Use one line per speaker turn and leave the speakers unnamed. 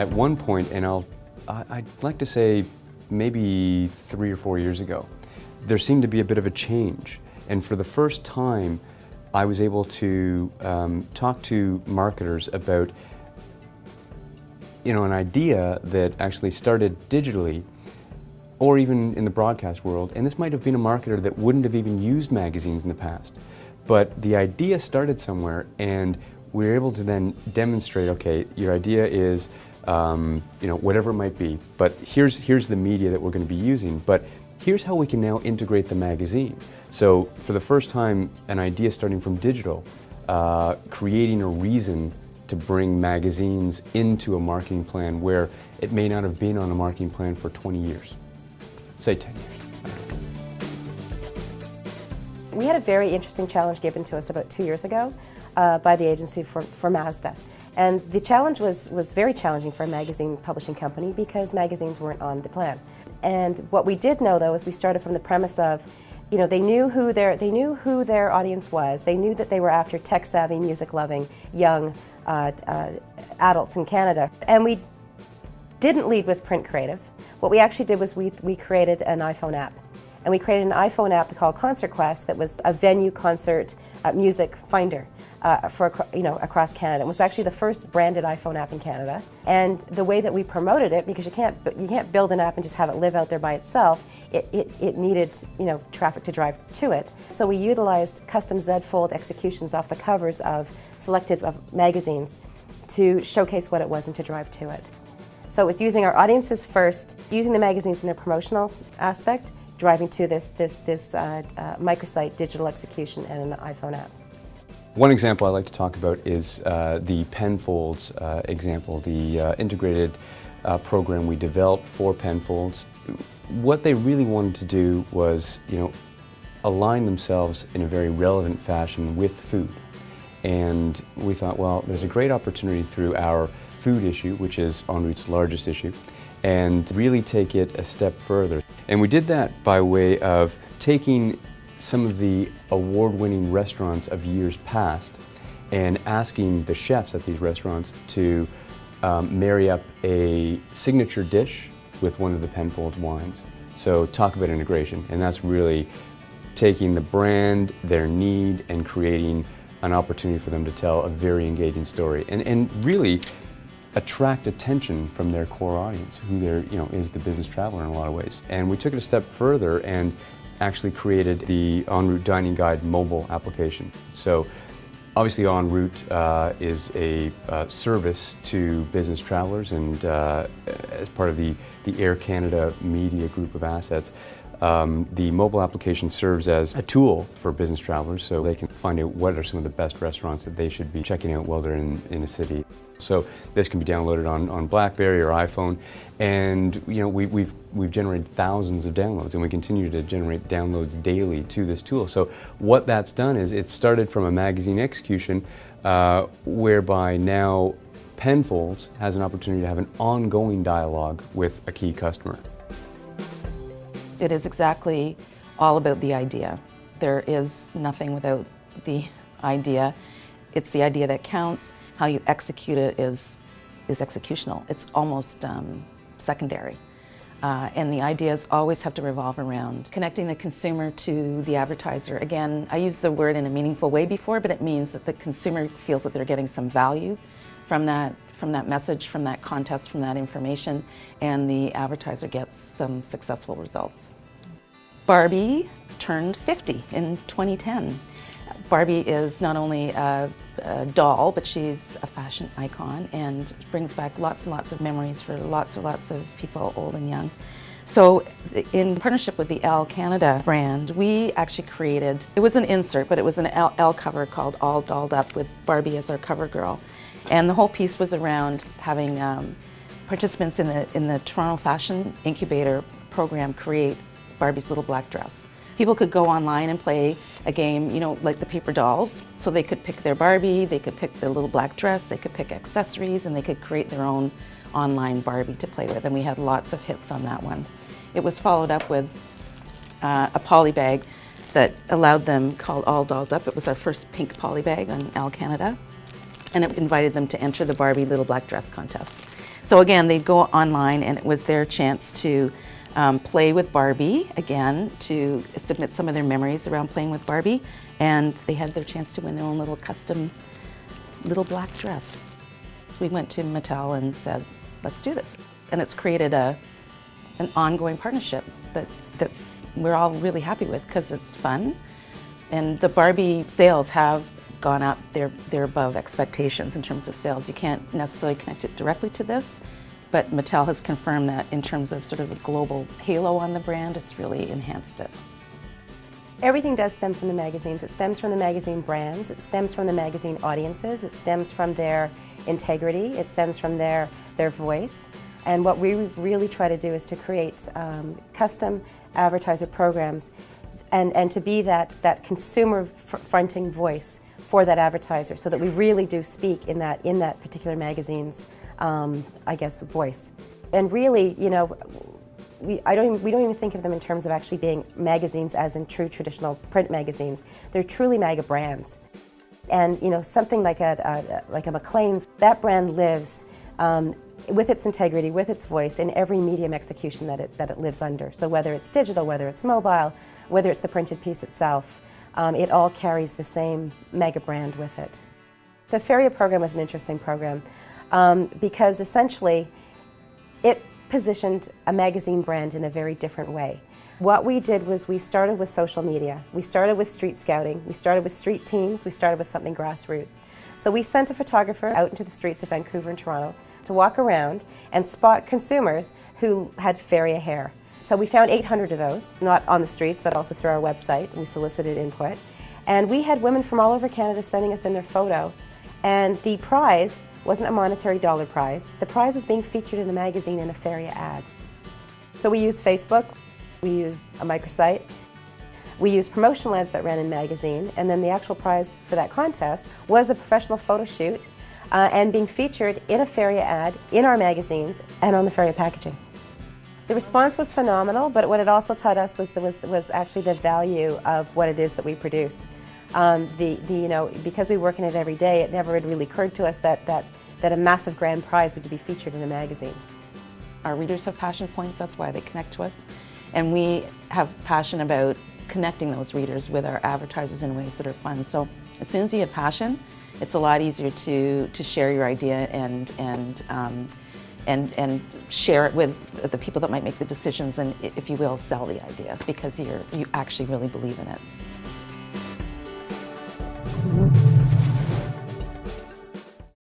at one point, and I'd like to say maybe 3 or 4 years ago, there seemed to be a bit of a change. And for the first time, I was able to talk to marketers about an idea that actually started digitally or even in the broadcast world. And this might have been a marketer that wouldn't have even used magazines in the past. But the idea started somewhere, and we were able to then demonstrate, okay, your idea is, whatever it might be, but here's the media that we're going to be using, but here's how we can now integrate the magazine. So for the first time, an idea starting from digital, creating a reason to bring magazines into a marketing plan where it may not have been on a marketing plan for 20 years, say 10 years.
We had a very interesting challenge given to us about 2 years ago by the agency for Mazda. And the challenge was very challenging for a magazine publishing company because magazines weren't on the plan. And what we did know, though, is we started from the premise of, they knew who their audience was. They knew that they were after tech-savvy, music-loving, young adults in Canada. And we didn't lead with print creative. What we actually did was we created an iPhone app. And we created an iPhone app called Concert Quest that was a venue concert music finder for across Canada. It was actually the first branded iPhone app in Canada. And the way that we promoted it, because you can't build an app and just have it live out there by itself, it needed traffic to drive to it. So we utilized custom Z-fold executions off the covers of selected magazines to showcase what it was and to drive to it. So it was using our audiences first, using the magazines in a promotional aspect, driving to this microsite digital execution and an iPhone app.
One example I like to talk about is the Penfolds example, the integrated program we developed for Penfolds. What they really wanted to do was, align themselves in a very relevant fashion with food. And we thought, well, there's a great opportunity through our food issue, which is En Route's largest issue, and really take it a step further. And we did that by way of taking some of the award-winning restaurants of years past and asking the chefs at these restaurants to marry up a signature dish with one of the Penfolds wines. So talk about integration, and that's really taking the brand, their need, and creating an opportunity for them to tell a very engaging story and really attract attention from their core audience, who is the business traveler in a lot of ways. And we took it a step further and actually created the En Route Dining Guide mobile application. So obviously En Route is a service to business travelers, and as part of the Air Canada media group of assets, the mobile application serves as a tool for business travelers so they can find out what are some of the best restaurants that they should be checking out while they're in a city. So this can be downloaded on BlackBerry or iPhone, and we've generated thousands of downloads, and we continue to generate downloads daily to this tool. So what that's done is it started from a magazine execution whereby now Penfolds has an opportunity to have an ongoing dialogue with a key customer.
It is exactly all about the idea. There is nothing without the idea. It's the idea that counts. How you execute it is executional. It's almost secondary. And the ideas always have to revolve around connecting the consumer to the advertiser. Again, I used the word in a meaningful way before, but it means that the consumer feels that they're getting some value from that message, from that contest, from that information, and the advertiser gets some successful results. Barbie turned 50 in 2010. Barbie is not only a doll, but she's a fashion icon and brings back lots and lots of memories for lots and lots of people, old and young. So in partnership with the Elle Canada brand, we actually created, it was an insert, but it was an Elle cover called All Dolled Up with Barbie as our cover girl. And the whole piece was around having participants in the Toronto Fashion Incubator program create Barbie's little black dress. People could go online and play a game, like the paper dolls. So they could pick their Barbie, they could pick their little black dress, they could pick accessories, and they could create their own online Barbie to play with. And we had lots of hits on that one. It was followed up with a poly bag that allowed them, called All Dolled Up. It was our first pink poly bag on Elle Canada. And it invited them to enter the Barbie Little Black Dress contest. So again, they'd go online, and it was their chance to play with Barbie, again, to submit some of their memories around playing with Barbie, and they had their chance to win their own little custom little black dress. We went to Mattel and said, let's do this. And it's created an ongoing partnership that we're all really happy with, because it's fun. And the Barbie sales have gone up. They're above expectations in terms of sales. You can't necessarily connect it directly to this, but Mattel has confirmed that in terms of sort of a global halo on the brand, it's really enhanced it.
Everything does stem from the magazines. It stems from the magazine brands. It stems from the magazine audiences. It stems from their integrity. It stems from their voice. And what we really try to do is to create custom advertiser programs and to be that consumer fronting voice for that advertiser, so that we really do speak in that particular magazine's, I guess, voice. And really, you know, we don't even think of them in terms of actually being magazines as in true traditional print magazines. They're truly mega brands. And you know, something like a Maclean's, that brand lives with its integrity, with its voice in every medium execution that it lives under. So whether it's digital, whether it's mobile, whether it's the printed piece itself, it all carries the same mega brand with it. The Feria program was an interesting program because essentially it positioned a magazine brand in a very different way. What we did was we started with social media. We started with street scouting. We started with street teams. We started with something grassroots. So we sent a photographer out into the streets of Vancouver and Toronto to walk around and spot consumers who had Feria hair. So we found 800 of those, not on the streets, but also through our website. We solicited input. And we had women from all over Canada sending us in their photo. And the prize wasn't a monetary dollar prize. The prize was being featured in the magazine in a Feria ad. So we used Facebook, we used a microsite, we used promotional ads that ran in magazine, and then the actual prize for that contest was a professional photo shoot and being featured in a Feria ad, in our magazines, and on the Feria packaging. The response was phenomenal, but what it also taught us was actually the value of what it is that we produce. You know, because we work in it every day, it never had really occurred to us that a massive grand prize would be featured in a magazine.
Our readers have passion points, that's why they connect to us. And we have passion about connecting those readers with our advertisers in ways that are fun. So as soon as you have passion, it's a lot easier to share your idea and share it with the people that might make the decisions and, if you will, sell the idea, because you actually really believe in it.